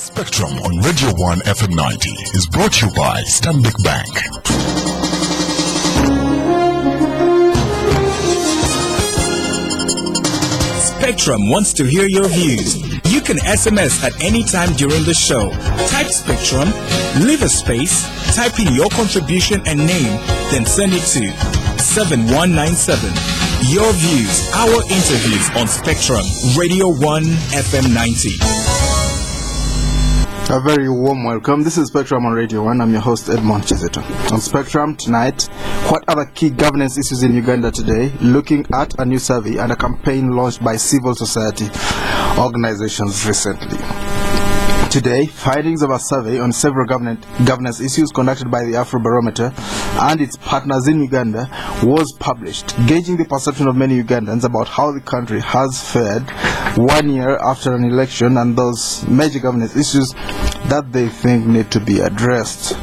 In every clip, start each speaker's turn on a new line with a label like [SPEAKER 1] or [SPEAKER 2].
[SPEAKER 1] Spectrum on Radio 1 FM 90 is brought to you by Stanbic Bank.
[SPEAKER 2] Spectrum wants to hear your views. You can SMS at any time during the show. Type Spectrum, leave a space, type in your contribution and name, then send it to 7197. Your views, our interviews on Spectrum, Radio 1 FM 90.
[SPEAKER 3] A very warm welcome. This is Spectrum on Radio 1. I'm your host, Edmond Kizito. On Spectrum tonight, what are the key governance issues in Uganda today? Looking at a new survey and a campaign launched by civil society organizations recently. Today, findings of a survey on several governance issues conducted by the Afro-Barometer and its partners in Uganda was published, gauging the perception of many Ugandans about how the country has fared 1 year after an election and those major governance issues that they think need to be addressed.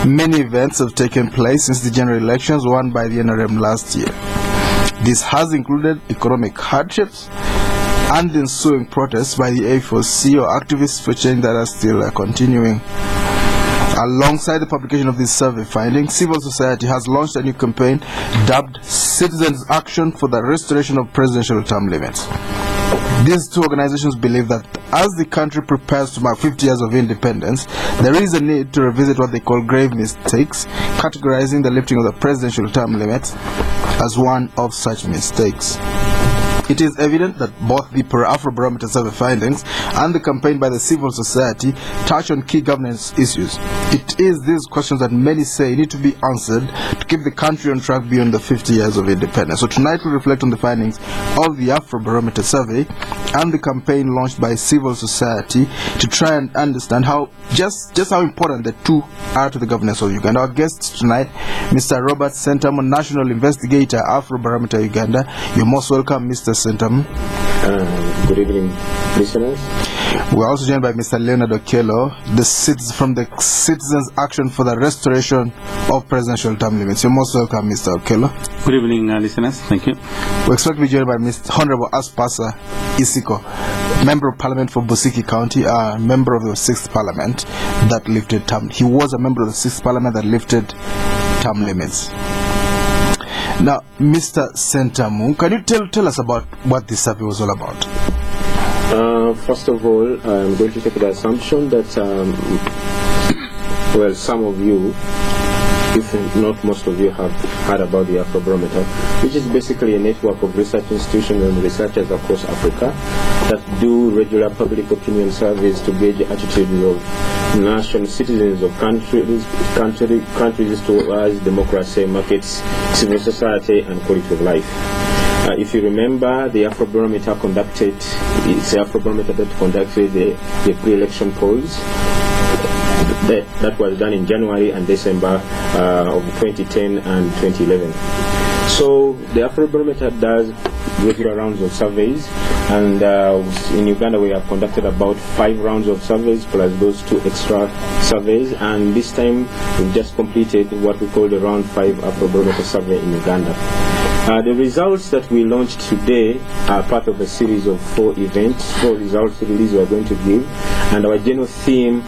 [SPEAKER 3] Many events have taken place since the general elections won by the NRM last year. This has included economic hardships and the ensuing protests by the A4C or activists for change that are still continuing. Alongside the publication of this survey findings, civil society has launched a new campaign dubbed Citizens Action for the Restoration of Presidential Term Limits. These two organizations believe that as the country prepares to mark 50 years of independence, there is a need to revisit what they call grave mistakes, categorizing the lifting of the presidential term limits as one of such mistakes. It is evident that both the Afro-Barometer survey findings and the campaign by the civil society touch on key governance issues. It is these questions that many say need to be answered to keep the country on track beyond the 50 years of independence. So tonight we reflect on the findings of the Afro-Barometer survey and the campaign launched by civil society to try and understand how just how important the two are to the governance of Uganda. Our guests tonight, Mr. Robert Sentamu, National Investigator, Afro-Barometer Uganda. You're most welcome, Mr. Sentamu.
[SPEAKER 4] Good evening, listeners.
[SPEAKER 3] We're also joined by Mr. Leonard Okello, from the Citizens Action for the Restoration of Presidential Term Limits. You're most welcome, Mr. Okello.
[SPEAKER 5] Good evening, listeners. Thank you.
[SPEAKER 3] We expect to be joined by Mr. Honorable Asupasa Isiko, Member of Parliament for Busiki County, member of the 6th Parliament that lifted term. He was a member of the 6th Parliament that lifted term limits. Now, Mr. Sentamu, can you tell us about what this survey was all about?
[SPEAKER 4] First of all, I'm going to take the assumption that, some of you, if not most of you, have heard about the Afrobarometer, which is basically a network of research institutions and researchers across Africa that do regular public opinion surveys to gauge the attitudes of national citizens of countries towards democracy, markets, civil society, and quality of life. If you remember, the Afrobarometer it's the Afrobarometer that conducted the pre-election polls. That was done in January and December of 2010 and 2011. So the Afrobarometer does regular rounds of surveys, and in Uganda we have conducted about 5 rounds of surveys plus those 2 extra surveys, and this time we've just completed what we call the round 5 Afrobarometer survey in Uganda. The results that we launched today are part of a series of 4 results release we are going to give, and our general theme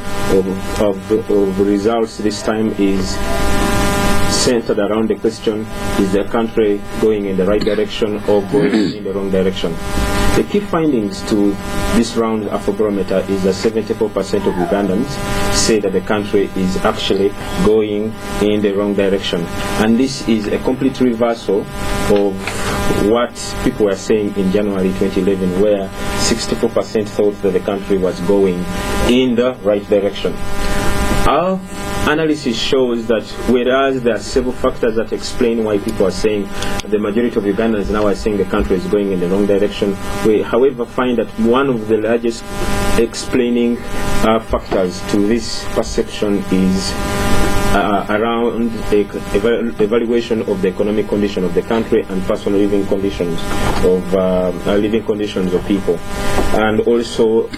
[SPEAKER 4] of results this time is centered around the question: is the country going in the right direction or going in the wrong direction? The key findings to this round Afrobarometer is that 74% of Ugandans say that the country is actually going in the wrong direction. And this is a complete reversal of what people were saying in January 2011, where 64% thought that the country was going in the right direction. Our analysis shows that whereas there are several factors that explain why people are saying the majority of Ugandans now are saying the country is going in the wrong direction, we however find that one of the largest explaining factors to this perception is around the evaluation of the economic condition of the country and personal living conditions of people, and also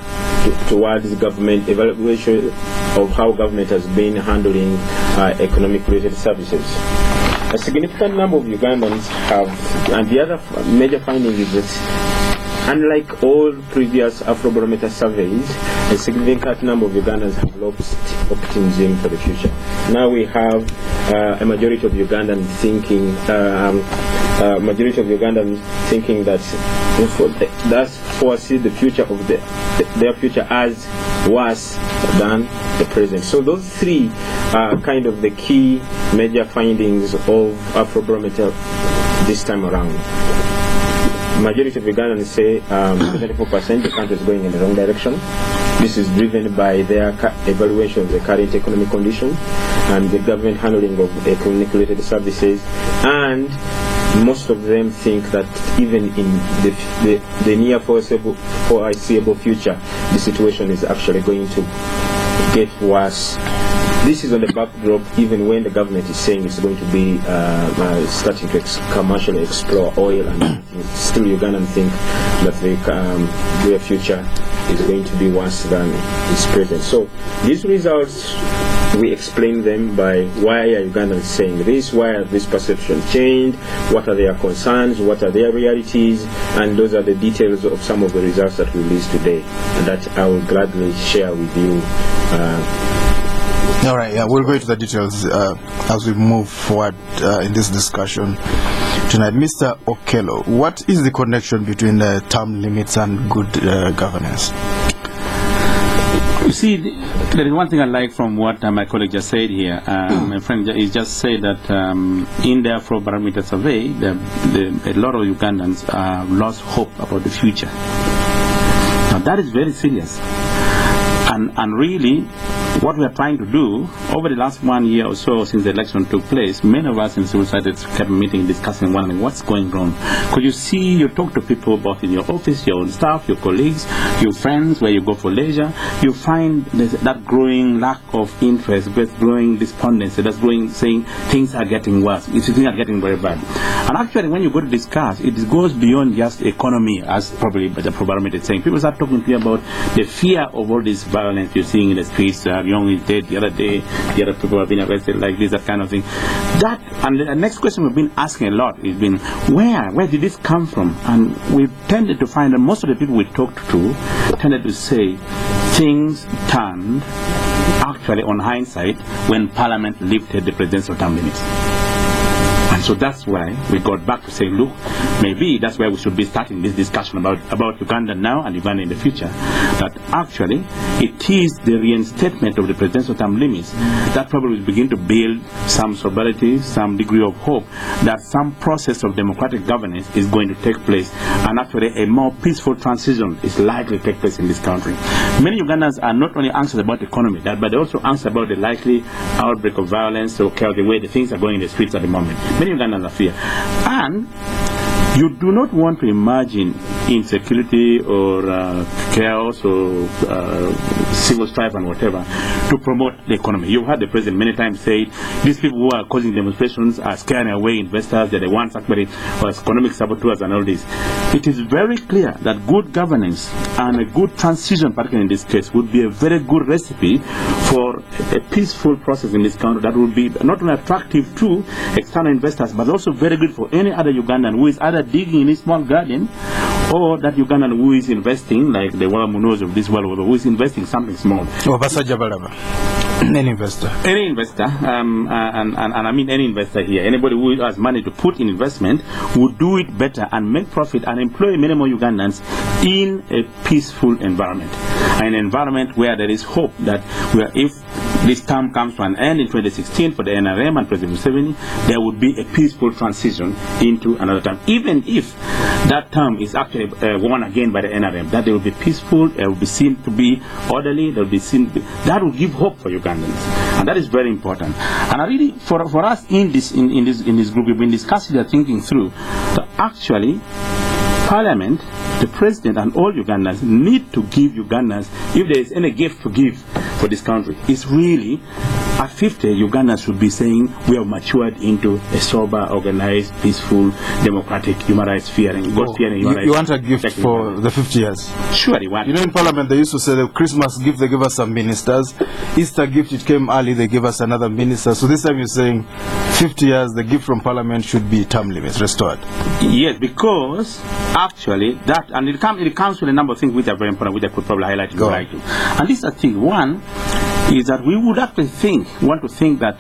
[SPEAKER 4] towards government evaluation of how government has been handling economic related services. A significant number of Ugandans have, and the other major finding is that Unlike all previous Afrobarometer surveys, a significant number of Ugandans have lost optimism for the future. Now we have a majority of Ugandans thinking that foresee the future of their future as worse than the present. So those three are kind of the key major findings of Afrobarometer this time around. Majority of Ugandans say 74% the country is going in the wrong direction. This is driven by their evaluation of the current economic condition and the government handling of economic-related services, and most of them think that even in the near foreseeable future, the situation is actually going to get worse. This is on the backdrop, even when the government is saying it's going to be starting to commercially explore oil, and still Ugandans think that their future is going to be worse than its present. So these results, we explain them by why are Ugandans saying this, why are these perceptions changed, what are their concerns, what are their realities, and those are the details of some of the results that we released today, and that I will gladly share with you.
[SPEAKER 3] All right, we'll go into the details as we move forward in this discussion tonight. Mr. Okello, what is the connection between the term limits and good governance?
[SPEAKER 5] You see, there is one thing I like from what my colleague just said here. My friend is just said that in the Afro-Barometer survey, a lot of Ugandans lost hope about the future. Now that is very serious. And really, what we are trying to do over the last 1 year or so since the election took place, many of us in civil society kept meeting, discussing, wondering what's going wrong. Because you see, you talk to people both in your office, your own staff, your colleagues, your friends, where you go for leisure, you find that growing lack of interest, growing despondency, that's growing, saying things are getting worse, things are getting very bad. And actually, when you go to discuss, it goes beyond just economy, as probably the Afrobarometer is saying. People start talking to you about the fear of all this violence you're seeing in the streets. Young is dead the other day, the other people have been arrested like this, that kind of thing. That, and the next question we've been asking a lot has been, where did this come from? And we've tended to find that most of the people we talked to tended to say things turned, actually on hindsight, when Parliament lifted the presidential term limits. And so that's why we got back to say, look, maybe that's where we should be starting this discussion about Uganda now and Uganda in the future. That actually it is the reinstatement of the presidential term limits that probably will begin to build some stability, some degree of hope that some process of democratic governance is going to take place, and actually a more peaceful transition is likely to take place in this country. Many Ugandans are not only anxious about the economy, but they also anxious about the likely outbreak of violence or chaos, the way the things are going in the streets at the moment. Many Ugandans are fear. And you do not want to imagine insecurity or chaos or civil strife and whatever to promote the economy. You've heard the president many times say these people who are causing demonstrations are scaring away investors, they're the ones actually economic saboteurs and all this. It is very clear that good governance and a good transition, particularly in this case, would be a very good recipe for a peaceful process in this country that would be not only attractive to external investors, but also very good for any other Ugandan who is either digging in his small garden, or that Ugandan who is investing, like the Walamunos of this world, who is investing something small.
[SPEAKER 3] Any investor.
[SPEAKER 5] Any investor, and I mean any investor here, anybody who has money to put in investment would do it better and make profit and employ many more Ugandans in a peaceful environment. An environment where there is hope that if this term comes to an end in 2016 for the NRM and President Museveni, there would be a peaceful transition into another term. Even if that term is actually won again by the NRM, that they will be peaceful, it will be seen to be orderly, that will give hope for Ugandans. And that is very important. And I really, for us in this group, we've been discussing and thinking through that actually Parliament, the President and all Ugandans need to give Ugandans, if there is any gift to give for this country, it's really at 50, Ugandans should be saying we have matured into a sober, organized, peaceful, democratic, human rights fearing, God-fearing human rights.
[SPEAKER 3] You want a gift for the 50 years?
[SPEAKER 5] Sure, you want.
[SPEAKER 3] You know, in Parliament, they used to say the Christmas gift, they give us some ministers. Easter gift, it came early, they give us another minister. So this time you're saying 50 years, the gift from Parliament should be term limits restored.
[SPEAKER 5] Yes, because actually that, and it comes with a number of things which are very important, which I could probably highlight if you like to. And this, I think, one is that we would actually want to think that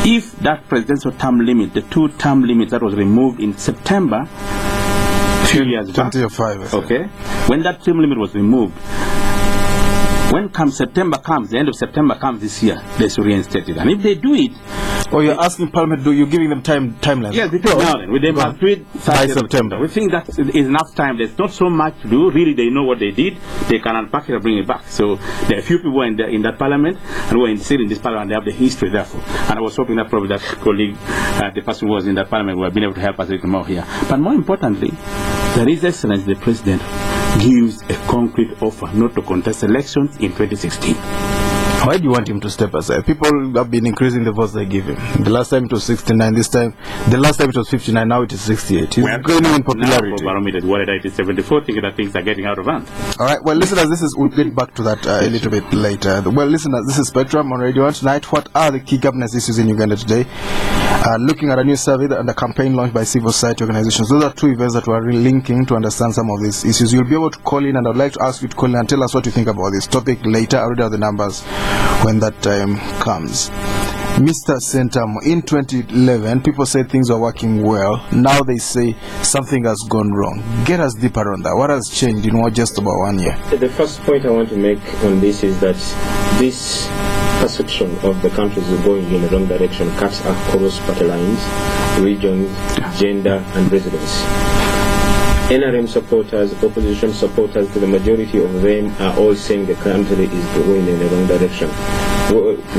[SPEAKER 5] if that presidential term limit, the 2 term limits that was removed in September, a few years back,
[SPEAKER 3] 2005,
[SPEAKER 5] okay, when that term limit was removed, when the end of September comes this year, they should reinstate it. And if they do it,
[SPEAKER 3] you're asking Parliament, you're giving them timeline?
[SPEAKER 5] Yes, because now then, they must do it
[SPEAKER 3] by September.
[SPEAKER 5] We think that is enough time. There's not so much to do. Really, they know what they did. They can unpack it and bring it back. So there are a few people in that Parliament and who are still in this Parliament. They have the history, therefore. And I was hoping that probably that colleague, the person who was in that Parliament, would have been able to help us a little more here. But more importantly, there is excellence. The President gives a concrete offer not to contest elections in 2016.
[SPEAKER 3] Why do you want him to step aside? People have been increasing the votes they give him. The last time it was 69, the last time it was 59, now it is 68. He's gaining in popularity.
[SPEAKER 5] Afro-Barometer, what it is 74, thinking that things are getting out of hand.
[SPEAKER 3] Alright, well listeners, we'll get back to that a little bit later. Well listeners, this is Spectrum on Radio 1 tonight. What are the key governance issues in Uganda today? Looking at a new survey and a campaign launched by civil society organizations. Those are 2 events that we're linking to understand some of these issues. You'll be able to call in, and I'd like to ask you to call in and tell us what you think about this topic later. I already have the numbers when that time comes. Mr. Sentamu, in 2011, people said things were working well. Now they say something has gone wrong. Get us deeper on that. What has changed in just about 1 year?
[SPEAKER 4] The first point I want to make on this is that this perception of the country is going in the wrong direction cuts across party lines, regions, gender, and residence. NRM supporters, opposition supporters, the majority of them are all saying the country is going in the wrong direction.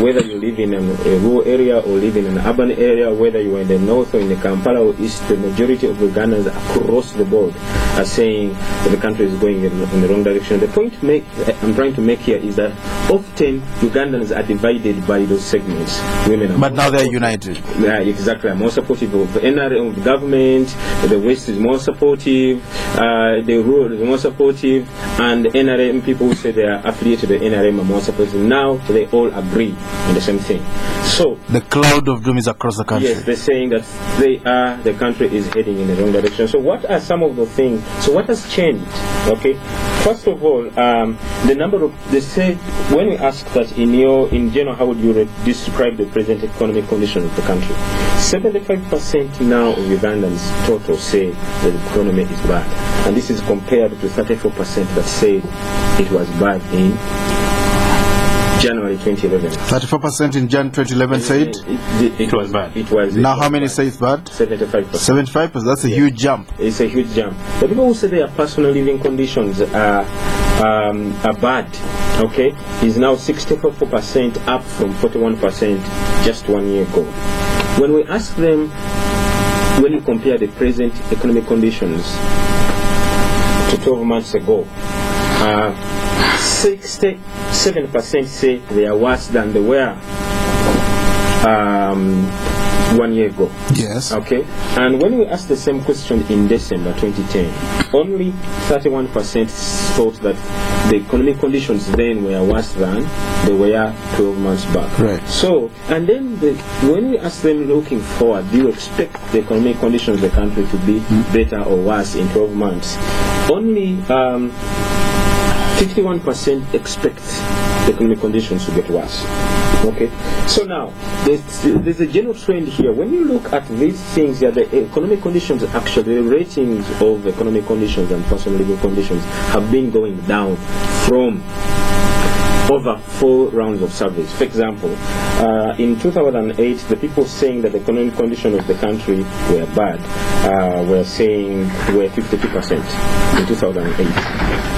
[SPEAKER 4] Whether you live in a rural area or live in an urban area, whether you are in the north or in the Kampala or east, the majority of Ugandans across the board are saying that the country is going in the wrong direction. The point I'm trying to make here is that often Ugandans are divided by those segments. Women
[SPEAKER 3] but now they're united.
[SPEAKER 4] Yeah, exactly. Are more supportive of the NRM, of the government. The West is more supportive. The rural is more supportive, and NRM people who say they are affiliated to the NRM are more supportive. Now they all agree on the same thing. So
[SPEAKER 3] the cloud of doom is across the country.
[SPEAKER 4] Yes, they're saying that the country is heading in the wrong direction. So what are some of the things? So what has changed? Okay, first of all, the number of when we ask that in general, how would you describe the present economic condition of the country? 75% now of Ugandans total say that the economy is bad, and this is compared to 34% that said it was bad in January 2011.
[SPEAKER 3] 34% in Jan 2011 said
[SPEAKER 4] it was bad. It was.
[SPEAKER 3] Now how many say it's bad?
[SPEAKER 4] 75%.
[SPEAKER 3] 75%. That's a huge jump.
[SPEAKER 4] It's a huge jump. The people who say their personal living conditions are bad, okay, is now 64% up from 41% just 1 year ago. When we ask them, when you compare the present economic conditions to 12 months ago, 67% say they are worse than they were 1 year ago.
[SPEAKER 3] Yes.
[SPEAKER 4] Okay. And when we asked the same question in December 2010, only 31% thought that the economic conditions then were worse than they were 12 months back.
[SPEAKER 3] Right.
[SPEAKER 4] So, and then when we ask them looking forward, do you expect the economic conditions of the country to be better or worse in 12 months? Only 51% expect the economic conditions to get worse. Okay, so now there's a general trend here. When you look at these things here, the economic conditions, actually the ratings of economic conditions and personal living conditions have been going down from over 4 rounds of surveys. For example, in 2008, the people saying that the economic condition of the country were bad were saying were 52% in 2008.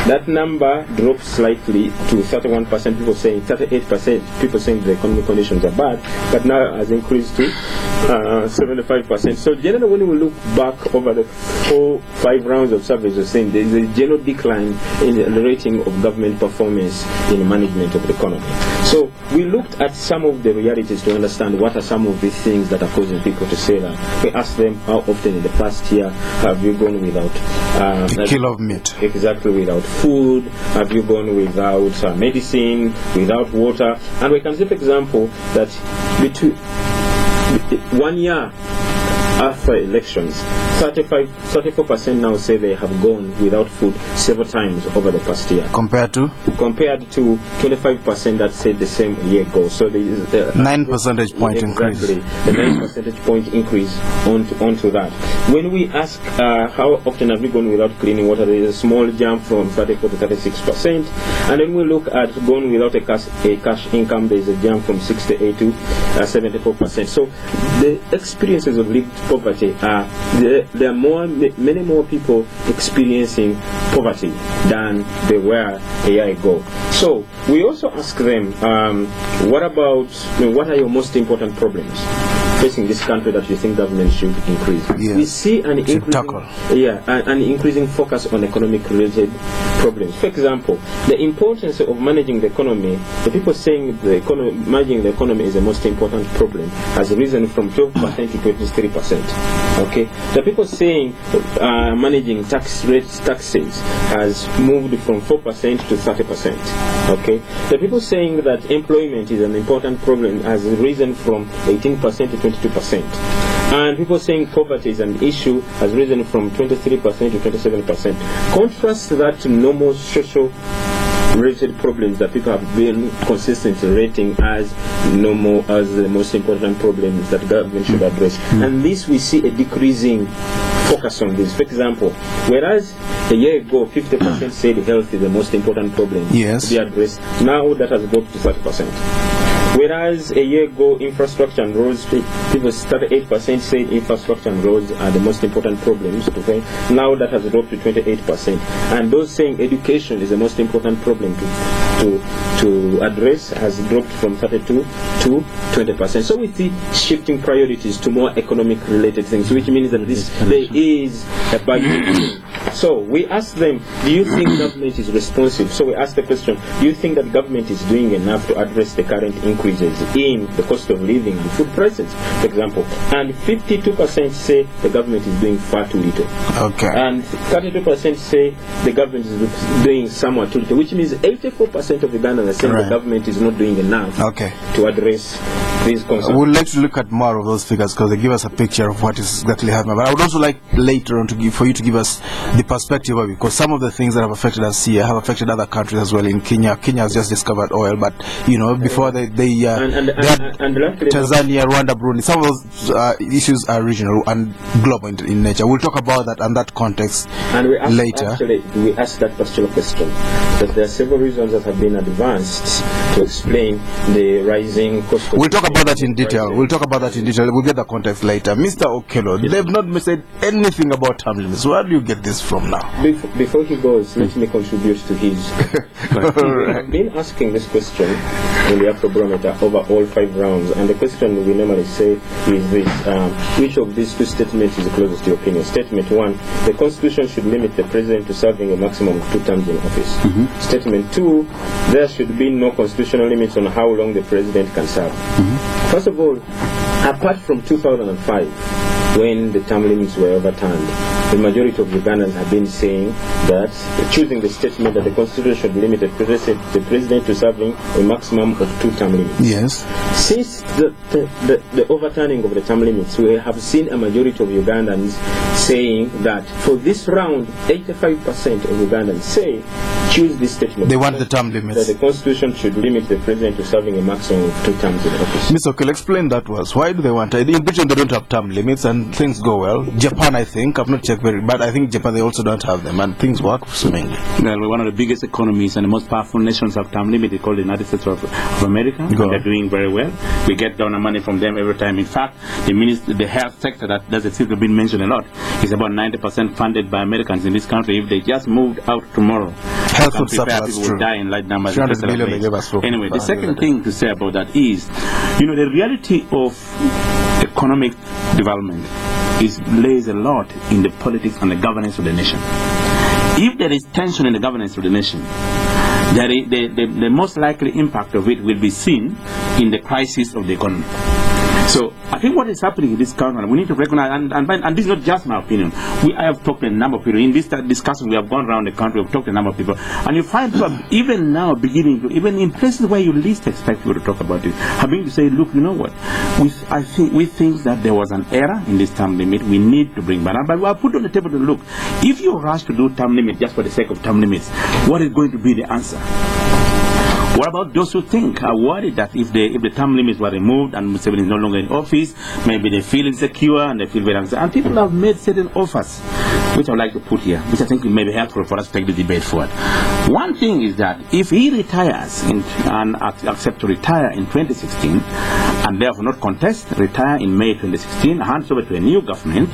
[SPEAKER 4] That number dropped slightly to 31%, people saying 38%, people saying the economic conditions are bad, but now has increased to 75%. So generally, when we look back over the 4-5 rounds of surveys, we're saying there is a general decline in the rating of government performance in the management of the economy. So we looked at some of the realities to understand what are some of these things that are causing people to say that. We asked them how often in the past year have you gone without
[SPEAKER 3] a kilo of meat?
[SPEAKER 4] Exactly, without food. Have you gone without medicine, without water? And we can say, for example, that between 1 year after elections, 34% now say they have gone without food several times over the past year.
[SPEAKER 3] Compared to
[SPEAKER 4] 25% that said the same a year ago. So there is
[SPEAKER 3] 9 percentage point increase.
[SPEAKER 4] The 9 percentage point increase onto that. When we ask how often have we gone without cleaning water, there is a small jump from 34 to 36%. And then we look at going without a cash income, there is a jump from 68 to 74%. So the experiences of lived poverty are there are many more people experiencing poverty than they were a year ago. So we also ask them, what are your most important problems facing this country that you think government should increase?
[SPEAKER 3] Yes.
[SPEAKER 4] We see an increasing focus on economic related problems. For example, the importance of managing the economy, the people saying managing the economy is the most important problem has risen from 12% to 23%. Okay, the people saying managing taxes has moved from 4% to 30%. Okay, the people saying that employment is an important problem has risen from 18% to 22%. And people saying poverty is an issue has risen from 23% to 27%. Contrast that to normal social related problems that people have been consistently rating as normal, as the most important problems that government should address. And this we see a decreasing focus on this. For example, whereas a year ago 50% said health is the most important problem to be addressed, now that has dropped to 30%. Whereas a year ago, infrastructure and roads, people 38% said infrastructure and roads are the most important problems. Okay? Now that has dropped to 28%. And those saying education is the most important problem to address has dropped from 32 to 20%. So we see shifting priorities to more economic related things, which means that there is a budget. So we ask them, do you think government is responsive? So we ask the question, do you think that government is doing enough to address the current increases in the cost of living and food prices, for example? And 52% say the government is doing far too little.
[SPEAKER 3] Okay.
[SPEAKER 4] And 32% say the government is doing somewhat too little, which means 84% of Ugandans are saying the government is not doing enough to address these concerns.
[SPEAKER 3] We'd like to look at more of those figures because they give us a picture of what is exactly happening. But I would also like later on for you to give us the perspective of it, because some of the things that have affected us here have affected other countries as well. In Kenya has just discovered oil, but before they had Tanzania, Rwanda, Burundi. Some of those issues are regional and global in nature. We'll talk about that and that context later.
[SPEAKER 4] Actually, we asked that particular question because there are several reasons that have been advanced to explain the rising cost.
[SPEAKER 3] We'll talk about that in detail. We'll get the context later. Mr. Okello, they've not said anything about term limits. Where do you get this from now?
[SPEAKER 4] Before he goes, let me contribute to his. I've been asking this question in the Afrobarometer over all 5 rounds, and the question we normally say is this: which of these two statements is closest to your opinion? Statement 1: the Constitution should limit the President to serving a maximum of 2 terms in office. Statement 2: there should be no constitutional limits on how long the President can serve. First of all, apart from 2005, when the term limits were overturned, the majority of Ugandans have been saying that, choosing the statement that the Constitution should limit the President to serving a maximum of 2 term limits.
[SPEAKER 3] Yes.
[SPEAKER 4] Since the overturning of the term limits, we have seen a majority of Ugandans saying that for this round, 85% of Ugandans say choose this statement.
[SPEAKER 3] They want the term limits.
[SPEAKER 4] That the Constitution should limit the President to serving a maximum of 2 terms in office.
[SPEAKER 3] Mr. Okello, explain that to us. Why do they want it? In Britain, they don't have term limits and things go well. Japan, I think, I've not checked but I think Japan, they also don't have them and things work swimmingly.
[SPEAKER 5] Well, we're one of the biggest economies and the most powerful nations of term limit. They call the United States of America. They're doing very well. We get donor money from them every time. In fact, the health sector that doesn't seem to be mentioned a lot is about 90% funded by Americans in this country. If they just moved out tomorrow,
[SPEAKER 3] Health food
[SPEAKER 5] prepare,
[SPEAKER 3] supply,
[SPEAKER 5] people will die in large numbers.
[SPEAKER 3] 300 million they gave us for.
[SPEAKER 5] Anyway, the second thing to say about that is, the reality of economic development lays a lot in the politics and the governance of the nation. If there is tension in the governance of the nation, the most likely impact of it will be seen in the crisis of the economy. So I think what is happening in this country, we need to recognize, and this is not just my opinion. I have talked to a number of people. In this discussion, we have gone around the country, we've talked to a number of people, and you find people even now beginning to, even in places where you least expect people to talk about it, having to say, look, you know what, we think that there was an error in this term limit, we need to bring back. But we have put on the table to look, if you rush to do term limit just for the sake of term limits, what is going to be the answer? What about those who are worried that if the term limits were removed and Museveni is no longer in office, maybe they feel insecure and they feel very anxious? And people have made certain offers, which I would like to put here, which I think may be helpful for us to take the debate forward. One thing is that if he retires and accepts to retire in 2016, and therefore not contest, retire in May 2016, hands over to a new government,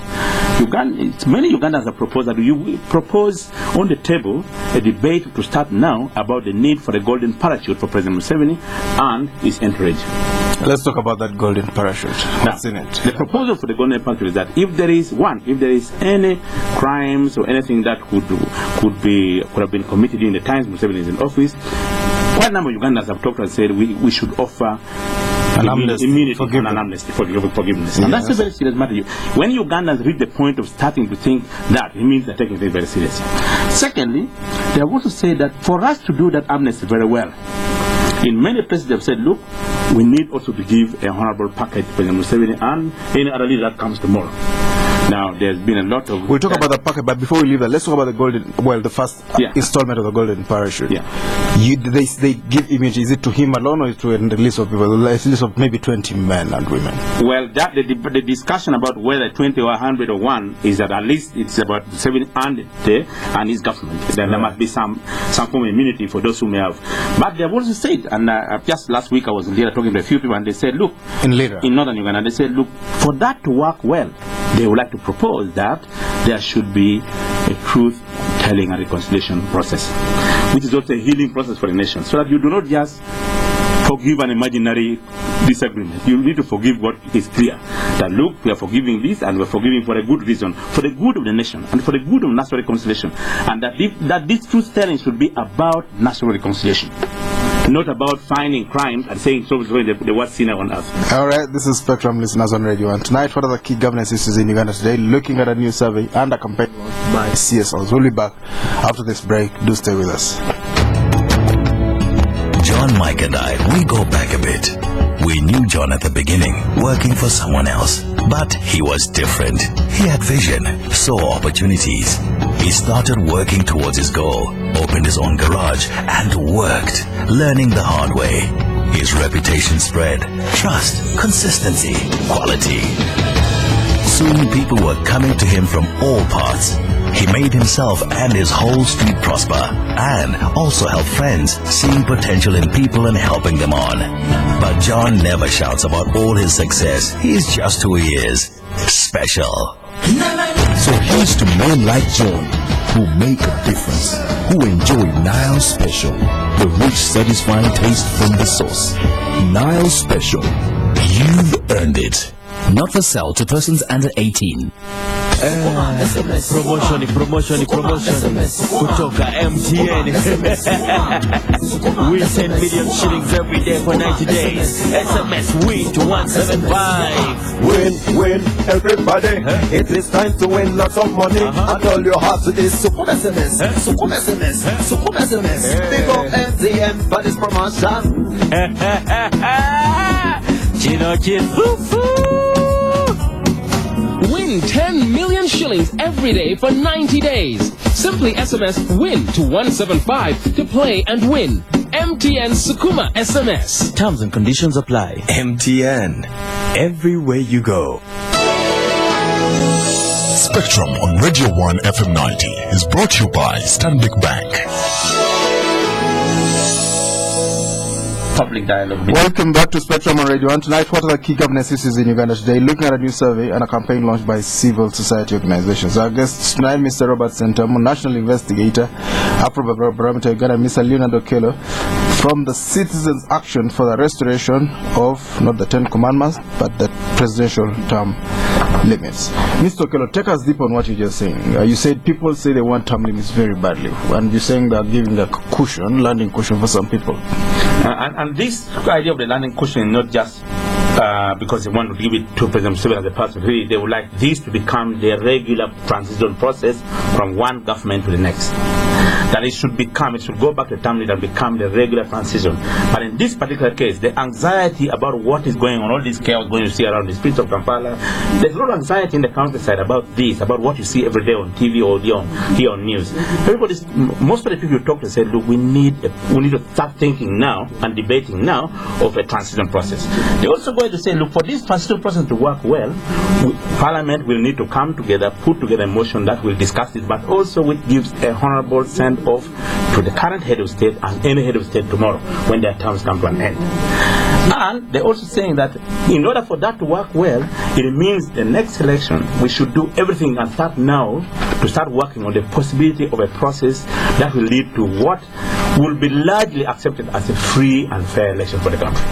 [SPEAKER 5] many Ugandans have proposed that you propose on the table a debate to start now about the need for a golden parachute for President Museveni and his entourage.
[SPEAKER 3] Let's talk about that golden parachute. What's in it?
[SPEAKER 5] The proposal for the golden parachute is that if there is any crimes or anything that could have been committed during the times Museveni is in office, quite a number of Ugandans have talked and said we should offer immunity and an amnesty for forgiveness. And that's a very serious matter. When Ugandans reach the point of starting to think that, it means they're taking things very seriously. Secondly, they have also said that for us to do that amnesty very well, in many places they've said, look, we need also to give a honorable package to President Museveni and any other leader that comes tomorrow. Now, there's been a lot of...
[SPEAKER 3] We'll talk about the packet, but before we leave that, let's talk about the first installment of the golden parachute. They give immunity, is it to him alone or to a list of people, a list of maybe 20 men and women?
[SPEAKER 5] Well, the discussion about whether 20 or 100 or 1 is that at least it's about 7 and his government. Then there must be some form of immunity for those who may have. But they have also said, and just last week I was in Lira talking to a few people, and they said, look, in northern Uganda, they said, look, for that to work well, they would like to propose that there should be a truth-telling and reconciliation process, which is also a healing process for the nation, so that you do not just forgive an imaginary disagreement. You need to forgive what is clear. That look, we are forgiving this and we are forgiving for a good reason, for the good of the nation and for the good of national reconciliation. And that this truth-telling should be about national reconciliation, not about finding crimes and saying so the worst sinner on earth.
[SPEAKER 3] All right, this is Spectrum listeners on Radio 1. Tonight, what are the key governance issues in Uganda today? Looking at a new survey and a campaign by CSLs. We'll be back after this break. Do stay with us.
[SPEAKER 6] John, Mike and I, we go back a bit. We knew John at the beginning, working for someone else. But he was different. He had vision, saw opportunities. He started working towards his goal, opened his own garage, and worked, learning the hard way. His reputation spread. Trust, consistency, quality. Soon people were coming to him from all parts. He made himself and his whole street prosper, and also helped friends, seeing potential in people and helping them on. But John never shouts about all his success. He's just who he is. Special.
[SPEAKER 1] So here's to men like John, who make a difference, who enjoy Nile Special, the rich, satisfying taste from the source. Nile Special. You've earned it.
[SPEAKER 7] Not for sale to persons under 18.
[SPEAKER 8] Promotion kutoka MTN. Win 10 million shillings every day for 90 days. SMS win to 175.
[SPEAKER 9] Win, everybody. It is time to win lots of money. And all you have to do is Sukun SMS. Big up MTN for this promotion.
[SPEAKER 7] Win 10 million shillings every day for 90 days. Simply SMS WIN to 175 to play and win. MTN Sukuma SMS.
[SPEAKER 8] Terms and conditions apply.
[SPEAKER 6] MTN. Everywhere you go.
[SPEAKER 1] Spectrum on Radio 1 FM 90 is brought to you by Stanbic Bank.
[SPEAKER 5] public dialogue.
[SPEAKER 3] Welcome back to Spectrum on Radio 1. Tonight, what are the key governance issues in Uganda today? Looking at a new survey and a campaign launched by civil society organizations. Our guests tonight, Mr. Robert Sentamu, National Investigator, Afro-Barometer Uganda, Mr. Leonard Okello, from the Citizens Action for the Restoration of, not the 10 Commandments, but the presidential term limits. Mr. Okello, take us deep on what you're just saying. You said people say they want term limits very badly, and you're saying they're giving a cushion, landing cushion for some people.
[SPEAKER 5] And this idea of the landing cushion is not just because they want to give it to President Museveni as a person. Really, they would like this to become the regular transition process from one government to the next. That it should go back to the term limit and become the regular transition. But in this particular case, the anxiety about what is going on, all this chaos going to see around the streets of Kampala, there's a lot of anxiety in the countryside about this, about what you see every day on TV or here on news. Most of the people you talk to say, look, we need to start thinking now and debating now of a transition process. They're also going to say, look, for this transition process to work well, Parliament will need to come together, put together a motion that will discuss it, but also which gives a honorable send off to the current head of state and any head of state tomorrow when their terms come to an end. And they're also saying that in order for that to work well, it means the next election we should do everything and start now to start working on the possibility of a process that will lead to what will be largely accepted as a free and fair election for the country.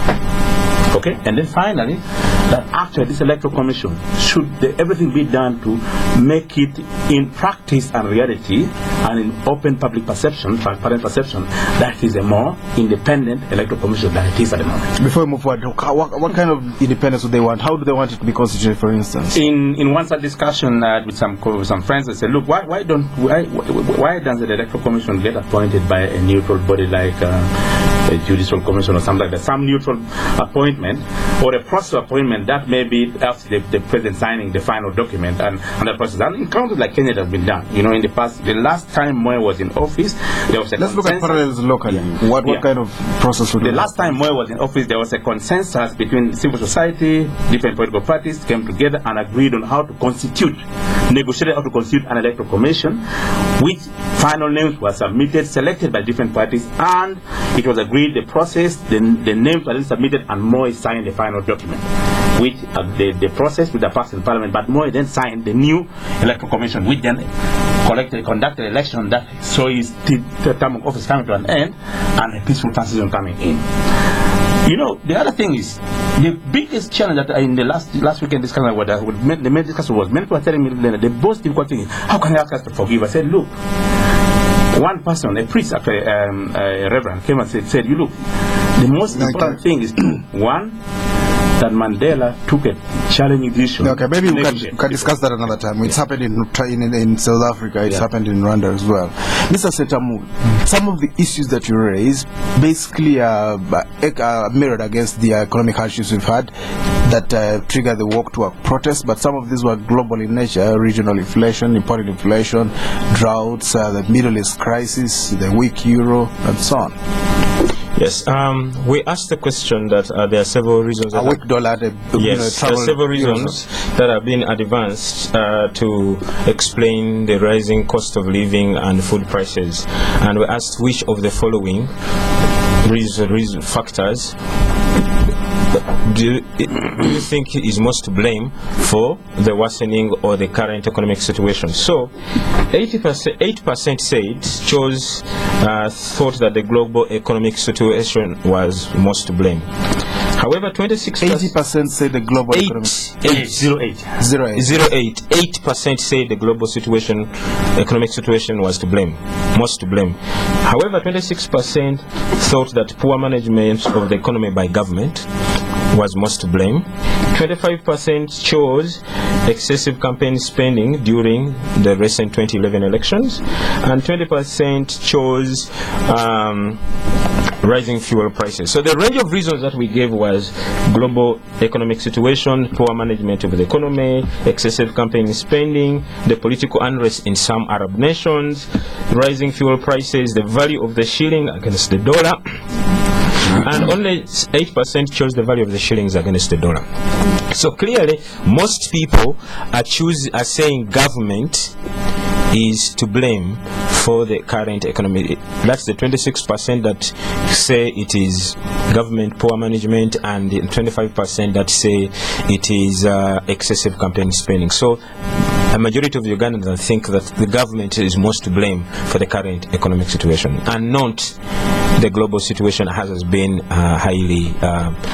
[SPEAKER 5] Okay, and then finally, that after this electoral commission, should everything be done to make it in practice and reality and in open public perception, transparent perception, that is a more independent electoral commission than it is at the moment.
[SPEAKER 3] Before we move forward, what kind of independence do they want? How do they want it to be constituted, for instance?
[SPEAKER 5] In one such discussion with some friends, they said, look, why doesn't the electoral commission get appointed by a neutral body like a judicial commission or something like that, some neutral appointment or a process of appointment that may be after the president signing the final document and the process. And in countries like Kenya, it has been done. You know, in the past, the last time Moi was in office, there was a
[SPEAKER 3] Let's look at parallels locally. What kind of process would
[SPEAKER 5] the last time Moi was in office, there was a consensus between civil society, different political parties came together and agreed on how to negotiated how to constitute an electoral commission, which final names were submitted, selected by different parties, and it was agreed the process, the names were then submitted, and Moi signed the final document, which the process with the passed in Parliament. But Moi then signed the new electoral commission, which then conducted an election that saw his term of office coming to an end and a peaceful transition coming in. You know, the other thing is, the biggest challenge that in the last weekend discussion the main discussion was, many people were telling me, Leonard, the most difficult thing is, how can I ask us to forgive? I said, look, one person, a priest, actually, a reverend, came and said, you look, the most important thing is, one, that Mandela took a challenging issue.
[SPEAKER 3] Okay, maybe we can discuss that another time. It's happened in South Africa, it's happened in Rwanda as well. Mr. Sentamu, some of the issues that you raise basically are mirrored against the economic hardships we've had that triggered the walk to a protest, but some of these were global in nature: regional inflation, imported inflation, droughts, the Middle East crisis, the weak euro, and so on.
[SPEAKER 10] Yes, we asked the question that there are several reasons.
[SPEAKER 3] A weak dollar,
[SPEAKER 10] there are several reasons that have been advanced to explain the rising cost of living and food prices. And we asked which of the following factors do you think is most to blame for the worsening or the current economic situation? So 8% thought that the global economic situation was most to blame. However,
[SPEAKER 3] 80% say the global economic
[SPEAKER 10] 8% say the global economic situation was to blame, most to blame. However, 26% thought that poor management of the economy by government was most to blame. 25% chose excessive campaign spending during the recent 2011 elections, and 20% chose rising fuel prices. So the range of reasons that we gave was global economic situation, poor management of the economy, excessive campaign spending, the political unrest in some Arab nations, rising fuel prices, the value of the shilling against the dollar, and only 8% chose the value of the shillings against the dollar. So clearly, most people are saying government is to blame for the current economy. That's the 26% that say it is government poor management, and the 25% that say it is excessive campaign spending. So a majority of Ugandans think that the government is most to blame for the current economic situation, and not the global situation has been highly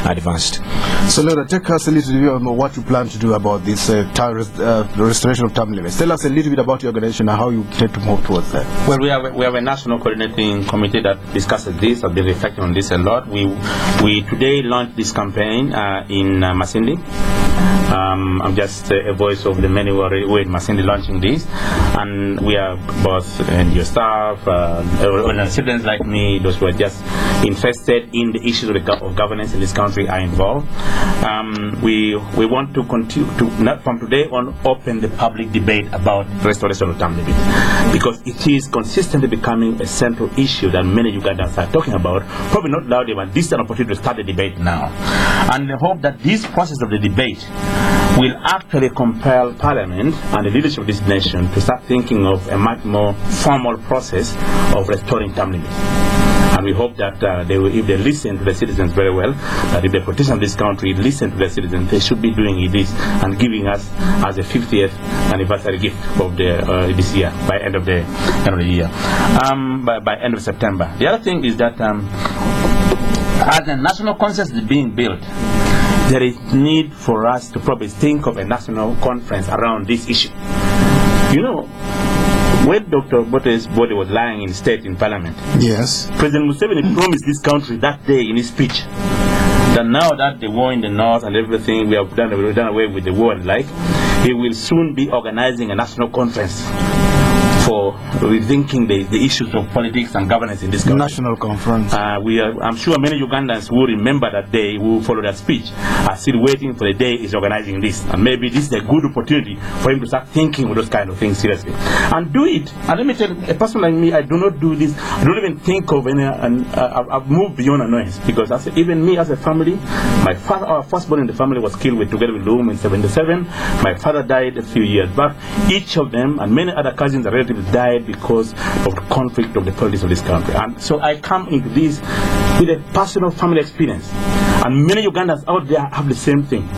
[SPEAKER 10] advanced.
[SPEAKER 3] So, Leonard, take us a little bit on what you plan to do about this restoration of term limits. Tell us a little bit about your organization and how you tend to move towards that.
[SPEAKER 5] Well, we have a national coordinating committee that discusses this, has been reflecting on this a lot. We today launched this campaign in Masindi. I'm just a voice of the many who are in Masindi launching this, and we are both NGO staff, and citizens like me, those who are just invested in the issues of governance in this country are involved. We want to continue to, from today on, open the public debate about restoration of term limits, because it is consistently becoming a central issue that many Ugandans are talking about, probably not loudly, but this is an opportunity to start the debate now. And I hope that this process of the debate will actually compel Parliament and the leadership of this nation to start thinking of a much more formal process of restoring term limits. And we hope that they will, if they listen to the citizens very well, that if the politicians of this country listen to the citizens, they should be doing this and giving us as a 50th anniversary gift of this year, by end of the year, by end of September. The other thing is that as a national consensus is being built, there is need for us to probably think of a national conference around this issue. You know, when Dr. Bote's body was lying in state in Parliament,
[SPEAKER 3] yes,
[SPEAKER 5] President Museveni promised this country that day in his speech that now that the war in the north and everything, we have done away with the war and like, he will soon be organizing a national conference for rethinking the issues of politics and governance in this country.
[SPEAKER 3] National conference.
[SPEAKER 5] I'm sure many Ugandans will remember that day, who follow that speech, are still waiting for the day he's organizing this. And maybe this is a good opportunity for him to start thinking of those kind of things seriously. And do it. And let me tell you, a person like me, I do not do this. I don't even think of any, I've moved beyond annoyance, because even me as a family, my father, our firstborn in the family, was killed together with Loom in 1977. My father died a few years back. Each of them and many other cousins and relatives died because of the conflict of the politics of this country. And so I come into this with a personal family experience. And many Ugandans out there have the same thing.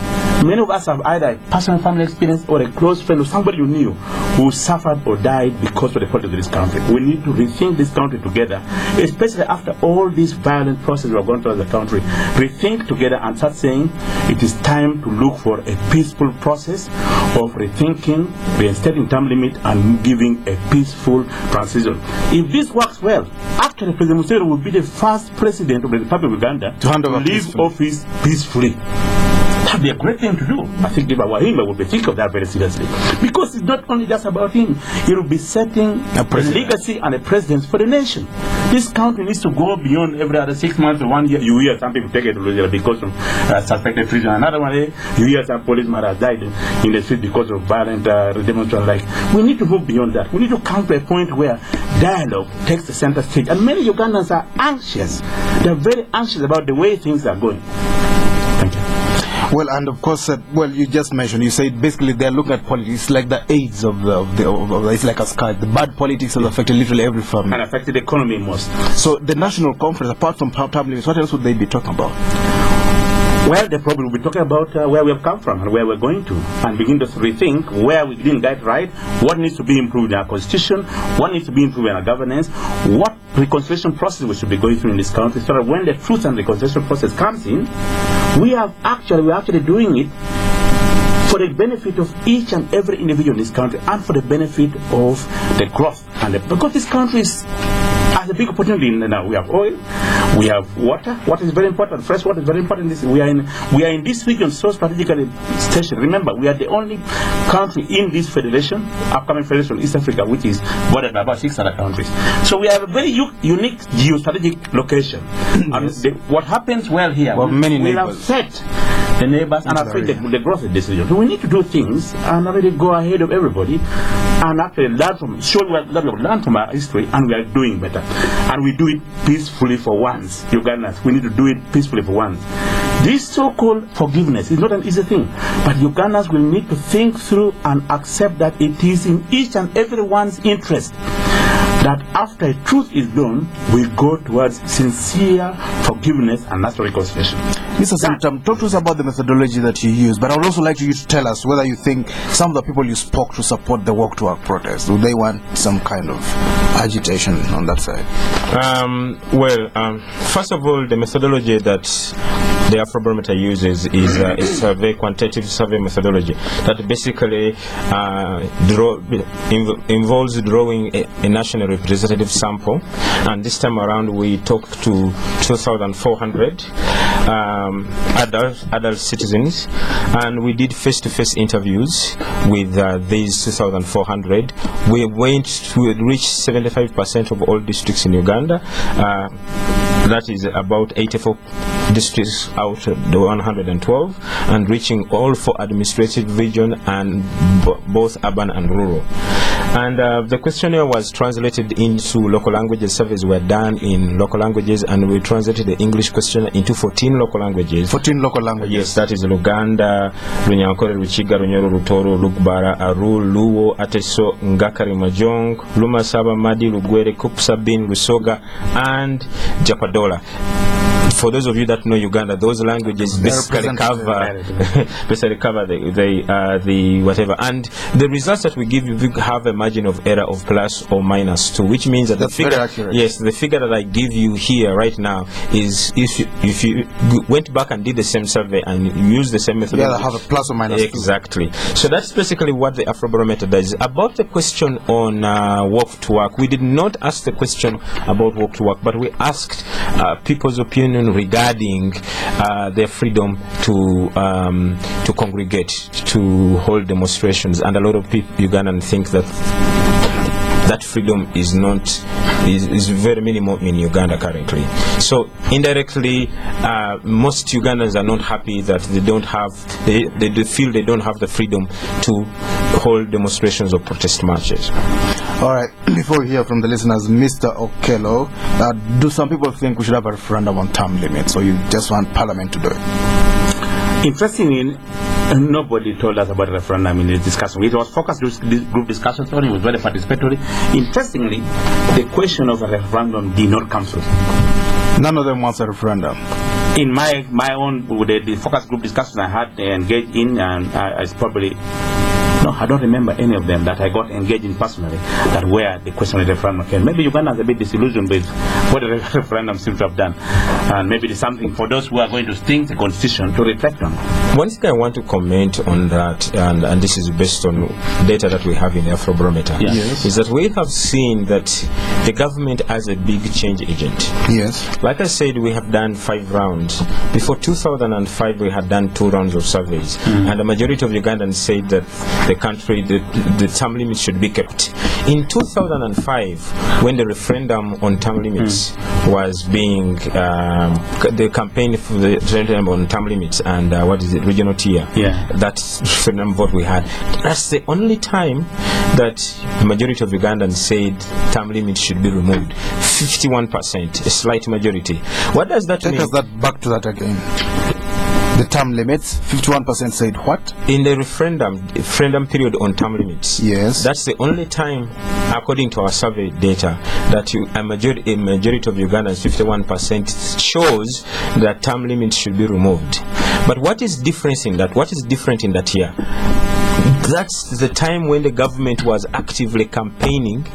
[SPEAKER 5] Many of us have either a personal family experience or a close friend or somebody you knew who suffered or died because of the politics of this country. We need to rethink this country together, especially after all these violent processes we are going through as a country. Rethink together and start saying it is time to look for a peaceful process of rethinking, reinstating term limit, and giving a peaceful transition. If this works well, actually President Museveni will be the first president of the Republic of Uganda to leave office peacefully. That would be a great thing to do. I think if I were him, I would be thinking of that very seriously. Because it's not only just about him. He will be setting a legacy and a precedence for the nation. This country needs to go beyond every other 6 months or 1 year. You hear some people take it to because of suspected treason. Another one, you hear some policeman has died in the street because of violent demonstration. Like, we need to move beyond that. We need to come to a point where dialogue takes the center stage. And many Ugandans are anxious. They're very anxious about the way things are going. Thank you.
[SPEAKER 3] Well, and of course, you just mentioned, you said basically they're looking at politics like the AIDS of it's like a sky. The bad politics has affected literally every family.
[SPEAKER 5] And affected the economy most.
[SPEAKER 3] So the national conference, apart from term limits, what else would they be talking about?
[SPEAKER 5] Well, they probably will be talking about where we have come from and where we're going to, and begin to rethink where we didn't get right, what needs to be improved in our constitution, what needs to be improved in our governance, what reconciliation process we should be going through in this country, so that when the truth and reconciliation process comes in, we're actually doing it for the benefit of each and every individual in this country, and for the benefit of the growth. Because this country has a big opportunity now. We have oil, we have water. Water is very important. Fresh water is very important. We are in this region so strategically stationed. Remember, we are the only country in this federation, upcoming federation, East Africa, which is bordered by about 6 other countries. So we have a very unique geostrategic location.
[SPEAKER 3] Yes.
[SPEAKER 5] And what happens well here, we'll affect the neighbors and affect the growth of this region. So we need to do things and already go ahead of everybody and actually learn from our history, and we are doing better. And we do it peacefully for once. Ugandans, we need to do it peacefully for once. This so-called forgiveness is not an easy thing, but Ugandans will need to think through and accept that it is in each and everyone's interest that after truth is done, we go towards sincere forgiveness and national reconciliation.
[SPEAKER 3] Mr. Sentamu, talk to us about the methodology that you use, but I would also like you to tell us whether you think some of the people you spoke to support the walk to work protest. Do they want some kind of agitation on that side?
[SPEAKER 10] First of all, the methodology that the Afrobarometer uses is a very quantitative survey methodology that basically involves drawing a national representative sample, and this time around we talked to 2,400 adult citizens, and we did face-to-face interviews with these 2,400. We went to reach 75% of all districts in Uganda. That is about 84 districts out of the 112, and reaching all 4 administrative regions and both urban and rural. And the questionnaire was translated into local languages. Surveys were done in local languages, and we translated the English questionnaire into 14 local languages.
[SPEAKER 3] 14 local languages?
[SPEAKER 10] Yes, that is Luganda, Runyankore, Ruchiga, Runyoro, Rutoro, Lukbara, Aru, Luo, Ateso, Ngakari, Majong, Luma, Saba, Madi, Lugwere, Kupsabin, Rusoga, and Japadola. For those of you that know Uganda, those languages basically cover the whatever. And the results that we give you have a margin of error of plus or minus 2, which means that the figure that I give you here right now is if you went back and did the same survey and used the same methodology,
[SPEAKER 3] have a plus or minus 2.
[SPEAKER 10] Exactly. So that's basically what the Afrobarometer does. About the question on walk to work, we did not ask the question about walk to work, but we asked people's opinion regarding their freedom to congregate, to hold demonstrations, and a lot of Ugandans think that freedom is very minimum in Uganda currently. So indirectly, most Ugandans are not happy that they feel they don't have the freedom to hold demonstrations or protest marches.
[SPEAKER 3] All right, before we hear from the listeners, Mr. Okello, do some people think we should have a referendum on term limits, or you just want Parliament to do it?
[SPEAKER 5] Interestingly, nobody told us about a referendum in this discussion. It was focused group discussions, it was very participatory. Interestingly, the question of a referendum did not come through.
[SPEAKER 3] None of them wants a referendum.
[SPEAKER 5] In my own, the focus group discussions I had engaged in, and I probably... No, I don't remember any of them that I got engaged in personally that where the question of the referendum came. Maybe Uganda is a bit disillusioned with what the referendum seems to have done. And maybe there's something for those who are going to think the constitution to reflect on.
[SPEAKER 10] One thing I want to comment on that, and this is based on data that we have in Afrobarometer, is that we have seen that the government as a big change agent.
[SPEAKER 3] Yes.
[SPEAKER 10] Like I said, we have done 5 rounds. Before 2005, we had done 2 rounds of surveys. And the majority of Ugandans said that the country, the term limits should be kept. In 2005, when the referendum on term limits was being, the campaign for the referendum on term limits and regional tier, that referendum vote we had, that's the only time that the majority of Ugandans said term limits should be removed. 51%, a slight majority. What does that mean?
[SPEAKER 3] Take us back to that again. The term limits, 51% said what?
[SPEAKER 10] In the referendum period on term limits.
[SPEAKER 3] Yes.
[SPEAKER 10] That's the only time, according to our survey data, that a majority of Ugandans, 51%, chose that term limits should be removed. But what is different in that? What is different in that year? That's the time when the government was actively campaigning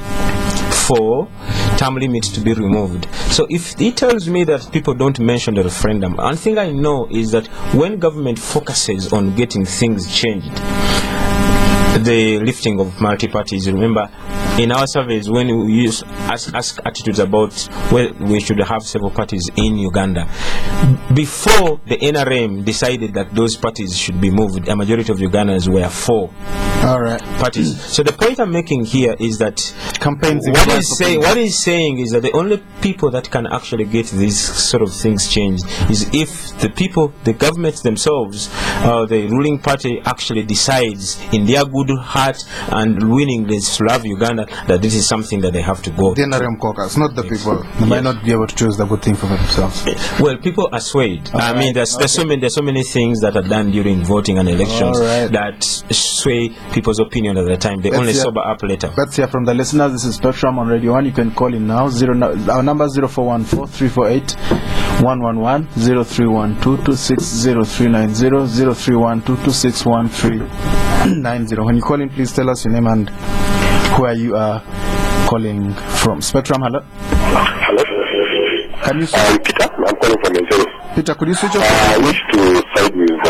[SPEAKER 10] for term limits to be removed. So if it tells me that people don't mention the referendum, one thing I know is that when government focuses on getting things changed, the lifting of multi-parties, remember in our surveys when we ask attitudes about whether we should have several parties in Uganda, before the NRM decided that those parties should be moved, a majority of Ugandans were for parties. So the point I'm making here is that what he's saying is that the only people that can actually get these sort of things changed is if the people, the governments themselves, the ruling party actually decides in their good heart and willingness to love Uganda that this is something that they have to go.
[SPEAKER 3] The NRM caucus, not the people. They might not be able to choose the good thing for themselves.
[SPEAKER 10] Well, people are swayed. I mean, there's so many things that are done during voting and elections that sway people's opinion at the time. They only sober up later.
[SPEAKER 3] Let's hear from the listeners. This is Spectrum on Radio 1. You can call in now. Our number is 0414-348-111, 0312-260-390, 0312-261-390. When you call in, please tell us your name and where you are calling from. Spectrum, hello?
[SPEAKER 11] Hello?
[SPEAKER 3] Can you
[SPEAKER 11] Peter, I'm calling from Nigeria.
[SPEAKER 3] Peter, could you switch off?
[SPEAKER 11] I wish to side with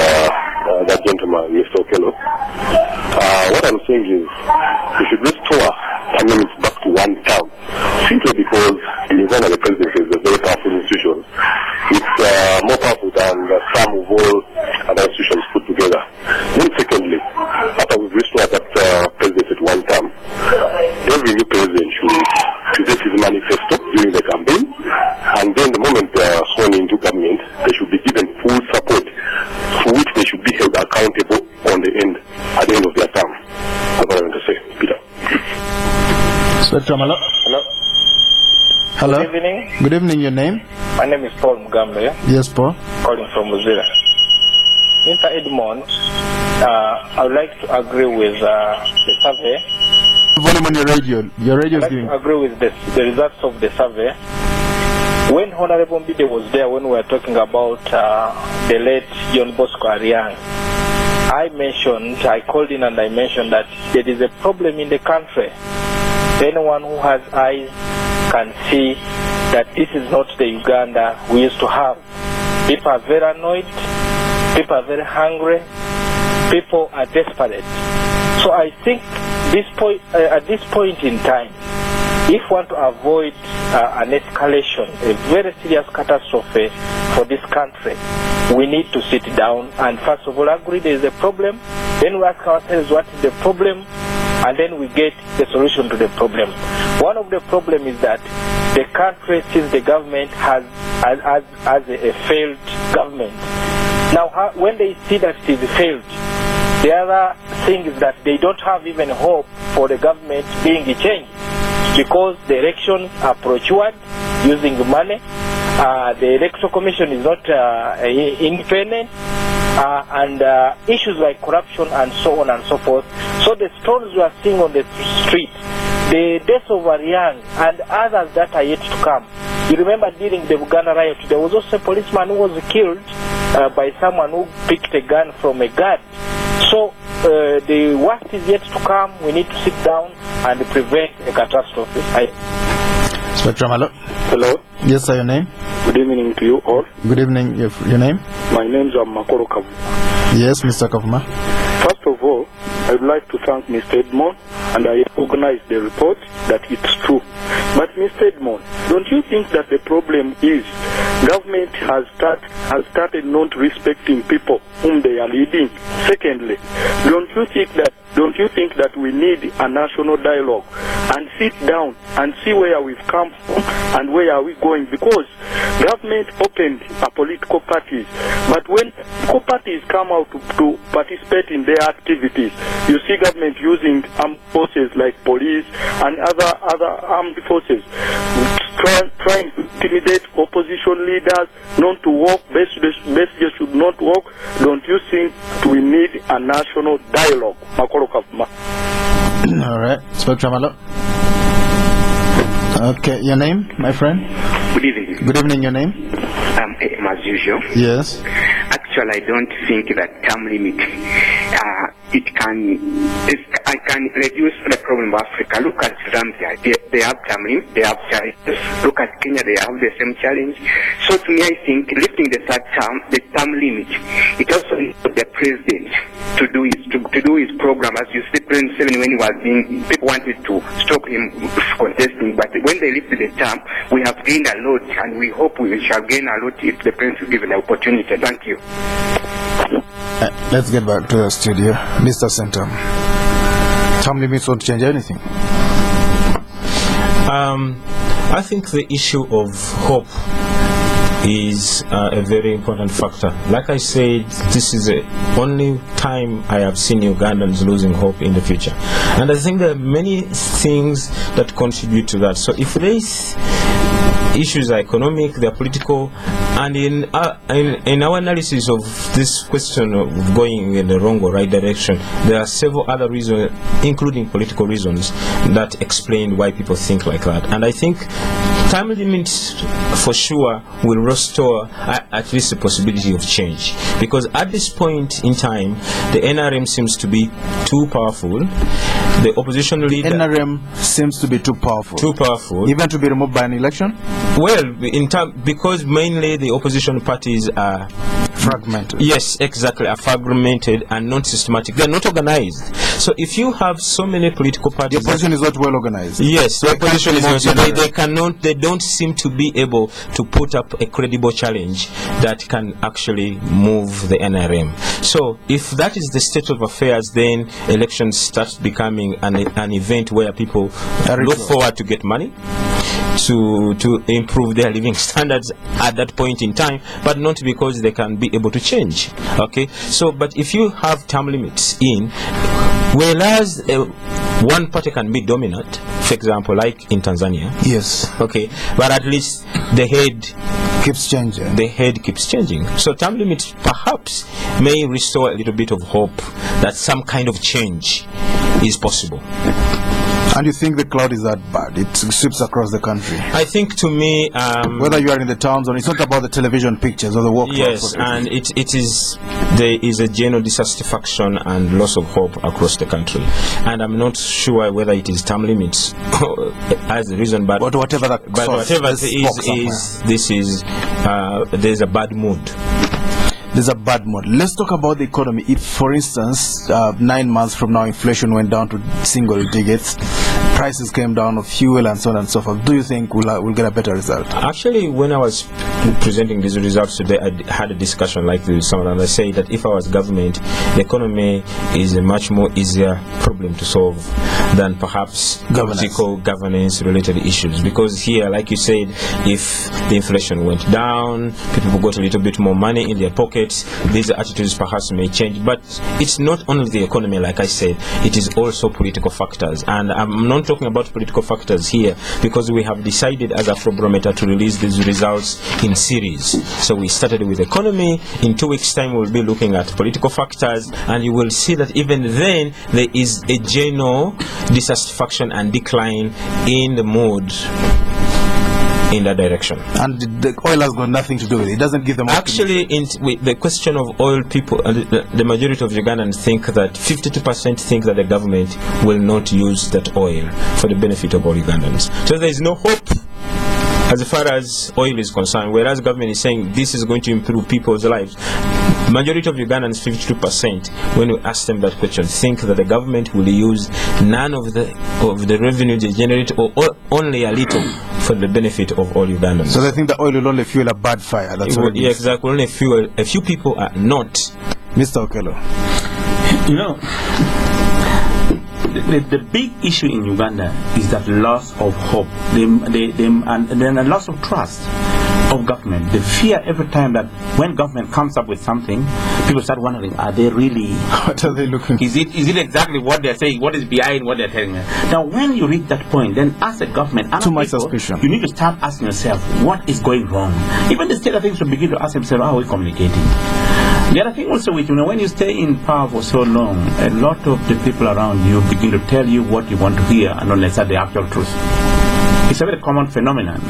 [SPEAKER 11] that gentleman, Mr. Okello. What I'm saying is, we should restore parliament back to one term, simply because in Uganda the presidency is a very powerful institution. It's more powerful than the sum of all other institutions put together. Then secondly, after we've restored that presidency to one term, every new president should present his manifesto during the campaign, and then the moment they are sworn into government, they should be given full support, for which they should be held accountable at the end of their term. That's what I want to say, Peter.
[SPEAKER 3] Spectrum, hello?
[SPEAKER 12] Hello.
[SPEAKER 3] Hello.
[SPEAKER 12] Good evening.
[SPEAKER 3] Good evening, your name?
[SPEAKER 12] My name is Paul Mugambe.
[SPEAKER 3] Yes, Paul.
[SPEAKER 12] Calling from Muzira. Mr. Edmond, I would like to agree with the survey.
[SPEAKER 3] Volume on your radio. Your radio is giving.
[SPEAKER 12] I agree with the results of the survey. When Honorable Mbide was there, when we were talking about the late John Bosco Ariang, I called in and I mentioned that there is a problem in the country. Anyone who has eyes can see that this is not the Uganda we used to have. People are very annoyed, people are very hungry, people are desperate. So I think at this point in time, if we want to avoid an escalation, a very serious catastrophe for this country, we need to sit down and first of all agree there is a problem, then we ask ourselves what is the problem, and then we get the solution to the problem. One of the problems is that the country, since the government has a failed government. Now, when they see that it is failed, the other thing is that they don't have even hope for the government being changed, because the elections are procured using money, the electoral commission is not independent, and issues like corruption and so on and so forth. So the stories we are seeing on the street, the death of Ariang and others that are yet to come. You remember during the Uganda riot, there was also a policeman who was killed by someone who picked a gun from a guard. So the worst is yet to come. We need to sit down and prevent a catastrophe.
[SPEAKER 3] Spectrum, hello?
[SPEAKER 13] Hello?
[SPEAKER 3] Yes, sir, your name?
[SPEAKER 13] Good evening to you all.
[SPEAKER 3] Good evening, your name?
[SPEAKER 13] My name is Makoro Kavu.
[SPEAKER 3] Yes, Mr. Kavuma.
[SPEAKER 13] First of all, I would like to thank Mr. Edmond, and I recognize the report that it's true. But Mr. Edmond, don't you think that the problem is government has started not respecting people whom they are leading? Secondly, don't you think that we need a national dialogue and sit down and see where we've come from and where are we going? Because government opened a political parties, but when political parties come out to participate in their activities, you see government using armed forces like police and other armed forces, trying to intimidate opposition leaders not to work, messages should not work. Don't you think we need a national dialogue?
[SPEAKER 3] All right, Spectrum, hello. Okay, your name, my friend?
[SPEAKER 14] Good evening.
[SPEAKER 3] Good evening, your name?
[SPEAKER 14] As usual.
[SPEAKER 3] Yes.
[SPEAKER 14] Actually, I don't think that term limit I can reduce the problem of Africa. Look at Zambia, they have term limit, they have challenges. Look at Kenya, they have the same challenge. So to me, I think lifting the term limit, it also needs the president to do his program. As you see, President Museveni, when he was being, people wanted to stop him contesting, but when they lifted the term, we have gained a lot, and we hope we shall gain a lot if the president will give an opportunity. Thank you.
[SPEAKER 3] Let's get back to the studio. Mr. Sentamu, term limits won't change anything.
[SPEAKER 10] I think the issue of hope is a very important factor. Like I said, this is the only time I have seen Ugandans losing hope in the future. And I think there are many things that contribute to that. So if these issues are economic, they are political, and in our analysis of this question of going in the wrong or right direction, there are several other reasons, including political reasons, that explain why people think like that. And I think time limits for sure will restore at least the possibility of change, because at this point in time the NRM seems to be too powerful. The opposition leader,
[SPEAKER 3] NRM seems to be too powerful, even to be removed by an election.
[SPEAKER 10] Well, because mainly the opposition parties are
[SPEAKER 3] fragmented.
[SPEAKER 10] Yes, exactly, are fragmented and not systematic. They are not organized. So if you have so many political parties,
[SPEAKER 3] the opposition is not well organized.
[SPEAKER 10] Yes, the opposition is not. So they don't seem to be able to put up a credible challenge that can actually move the NRM. So if that is the state of affairs, then elections start becoming an event where people look forward to get money, to improve their living standards at that point in time, but not because they can be able to change. Okay, so but if you have term limits in, whereas one party can be dominant, for example, like in Tanzania.
[SPEAKER 3] Yes.
[SPEAKER 10] Okay, but at least the head
[SPEAKER 3] keeps changing.
[SPEAKER 10] The head keeps changing. So term limits perhaps may restore a little bit of hope that some kind of change is possible.
[SPEAKER 3] And you think the cloud is that bad? It sweeps across the country.
[SPEAKER 10] I think, to me,
[SPEAKER 3] whether you are in the towns or it's not about the television pictures or the work.
[SPEAKER 10] Yes, and there is a general dissatisfaction and loss of hope across the country. And I'm not sure whether it is term limits as the reason, but
[SPEAKER 3] whatever
[SPEAKER 10] there's a bad mood.
[SPEAKER 3] There's a bad mood. Let's talk about the economy. If, for instance, 9 months from now, inflation went down to single digits, prices came down of fuel and so on and so forth, do you think we'll get a better result?
[SPEAKER 10] Actually, when I was presenting these results today, I had a discussion like this with someone, and I say that if I was government, the economy is a much more easier problem to solve than perhaps political governance-related issues. Because here, like you said, if the inflation went down, people got a little bit more money in their pocket, these attitudes perhaps may change. But it's not only the economy, like I said, it is also political factors. And I'm not talking about political factors here, because we have decided as Afrobarometer to release these results in series. So we started with economy. In 2 weeks' time, we'll be looking at political factors, and you will see that even then there is a general dissatisfaction and decline in the mood in that direction.
[SPEAKER 3] And the oil has got nothing to do with it. It doesn't give them
[SPEAKER 10] actually with the question of oil. People, the majority of Ugandans think that 52% think that the government will not use that oil for the benefit of all Ugandans. So there is no hope as far as oil is concerned, whereas government is saying this is going to improve people's lives. Majority of Ugandans, 52%, when we ask them that question, think that the government will use none of the revenue they generate, or only a little, for the benefit of all Ugandans.
[SPEAKER 3] So they think the oil will only fuel a bad fire. That's what it is.
[SPEAKER 10] Yeah, exactly. Only fuel. A few people are not.
[SPEAKER 3] Mr. Okello.
[SPEAKER 5] You know, the big issue in Uganda is that loss of hope, and then a loss of trust of government. The fear every time that when government comes up with something, people start wondering, are they really?
[SPEAKER 3] What are they looking?
[SPEAKER 5] Is it exactly what they're saying? What is behind what they're telling us? Now, when you reach that point, then as a government,
[SPEAKER 3] too much suspicion.
[SPEAKER 5] You need to start asking yourself, what is going wrong? Even the state of things should begin to ask themselves, how are we communicating? The other thing also, with when you stay in power for so long, a lot of the people around you begin to tell you what you want to hear, and not necessarily the actual truth. It's a very common phenomenon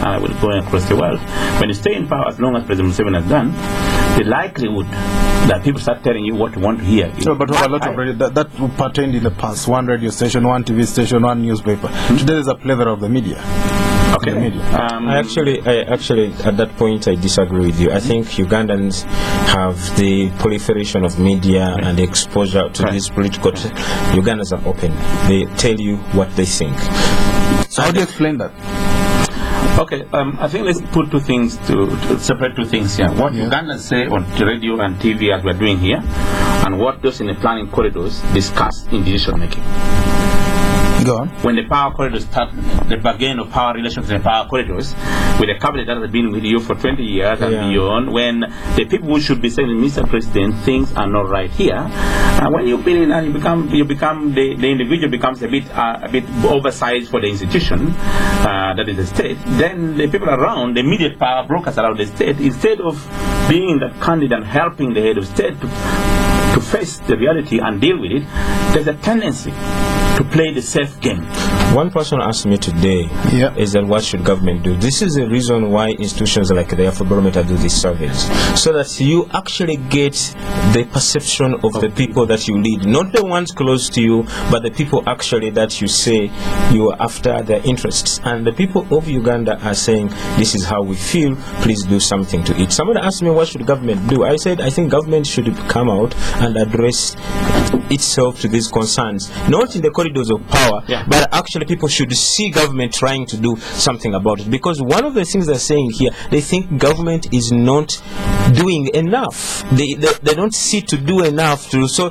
[SPEAKER 5] going across the world. When you stay in power as long as President Museveni has done, the likelihood that people start telling you what you want to hear.
[SPEAKER 3] No, but a lot of radio, that pertained in the past. One radio station, one TV station, one newspaper. Today there's a plethora of the media.
[SPEAKER 5] Okay.
[SPEAKER 10] I actually, at that point, I disagree with you. I think Ugandans have the proliferation of media and the exposure to these political. Ugandans are open. They tell you what they think.
[SPEAKER 3] So how do you explain that?
[SPEAKER 5] Okay, I think let's put two things to separate two things here. What Ugandans say on the radio and TV, as we're doing here, and what those in the planning corridors discuss in decision making.
[SPEAKER 3] Go on.
[SPEAKER 5] When the power corridors start, the bargain of power relations in the power corridors, with a cabinet that has been with you for 20 years and beyond, when the people who should be saying, Mr. President, things are not right here, and when you build in and you become the individual becomes a bit oversized for the institution that is the state, then the people around, the immediate power brokers around the state, instead of being that candidate and helping the head of state to face the reality and deal with it, there's a tendency to play the safe game.
[SPEAKER 10] One person asked me today is that what should government do? This is the reason why institutions like the Afro-Barometer do these surveys, so that you actually get the perception of the people that you lead, not the ones close to you, but the people actually that you say you are after their interests. And the people of Uganda are saying, this is how we feel, please do something to it. Somebody asked me, what should government do? I said, I think government should come out and address itself to these concerns, not in the corridors of power, but actually people should see government trying to do something about it. Because one of the things they're saying here, they think government is not doing enough. They don't see to do enough to, so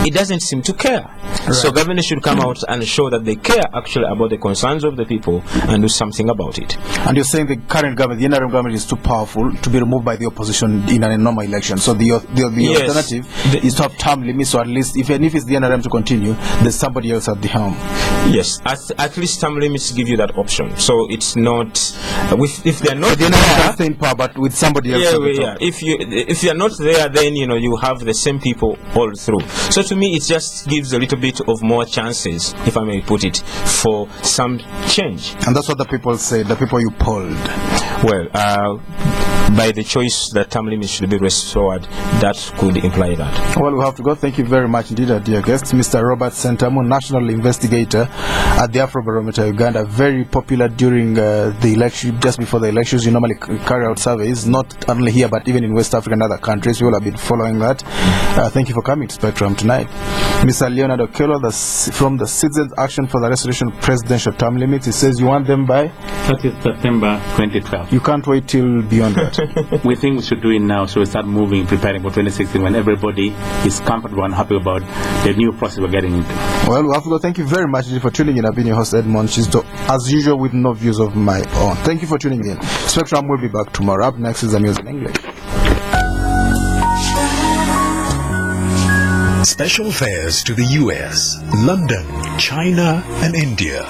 [SPEAKER 10] it doesn't seem to care. So government should come out and show that they care actually about the concerns of the people and do something about it.
[SPEAKER 3] And you're saying the current government, the NRM government, is too powerful to be removed by the opposition in a normal election. So the alternative is to have term limits, so at least even if it's the NRM to continue, there's somebody else at the helm.
[SPEAKER 10] Yes, at least term limits give you that option. So it's not if they're not
[SPEAKER 3] the NRM stay in power, but with somebody else.
[SPEAKER 10] If you're not there, then you have the same people all through. So to me, it just gives a little bit of more chances, if I may put it, for some change.
[SPEAKER 3] And that's what the people say, the people you polled.
[SPEAKER 10] Well, by the choice that term limits should be restored, that could imply that.
[SPEAKER 3] Well, we have to go. Thank you very much indeed, dear guest, Mr. Robert Sentamu, national investigator at the Afro-Barometer Uganda. Very popular during the election, just before the elections. You normally carry out surveys, not only here, but even in West Africa and other countries. We will have been following that. Thank you for coming to Spectrum tonight. Mr. Leonard Okello, from the Citizens Action for the Restoration of Presidential Term Limits, he says you want them by
[SPEAKER 5] 30th September 2012.
[SPEAKER 3] You can't wait till beyond that.
[SPEAKER 5] We think we should do it now, so we start moving, preparing for 2016 when everybody is comfortable and happy about the new process we're getting into.
[SPEAKER 3] Well, we have to go. Thank you very much for tuning in. I've been your host, Edmond Kizito, as usual, with no views of my own. Thank you for tuning in. Spectrum will be back tomorrow. Up next is the news in English.
[SPEAKER 15] Special fares to the US, London, China, and India.